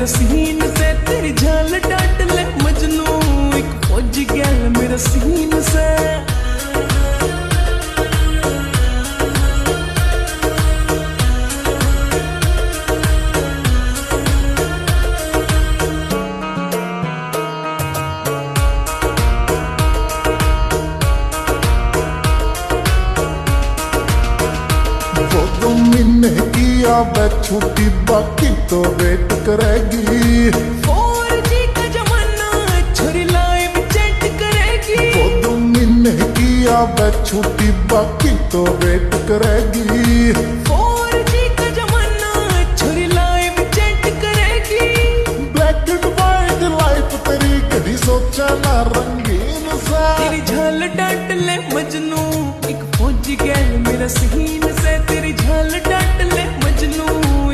मेरे सीन से, तेरी झाल डांट ले मजनू, एक फौजी गैल मेरे सीन से। वो 2 महीने किया वे छुट्टी, बाकी तो वेट करेगी। 4G का जमाना, छोरी लाइव चैट करेगी। वो 2 महीने किया वे छुट्टी, बाकी तो वेट करेगी। 4G का जमाना, छोरी लाइव चैट करेगी। ब्लैक एंड वाइट लाइफ तेरी कभी सोचा ना रंगीन सा। तेरी झाल डांट ले मजनू, एक फौजी गैल मेरा सीन से, तेरी झाल डांट ले मजनू,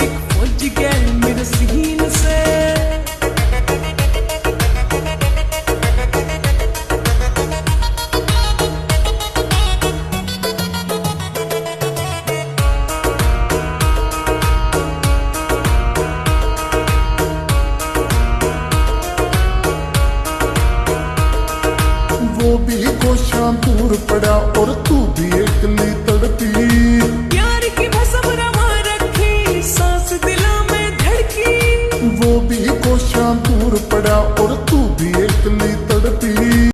एक फौजी गैल मेरे सीन से। वो भी कोशां दूर पड़ा और तू भी एकली तड़पी। प्यार की भसम रमा रखी, सांस दिला में धड़की। वो भी कोशां दूर पड़ा और तू भी एकली तड़पी।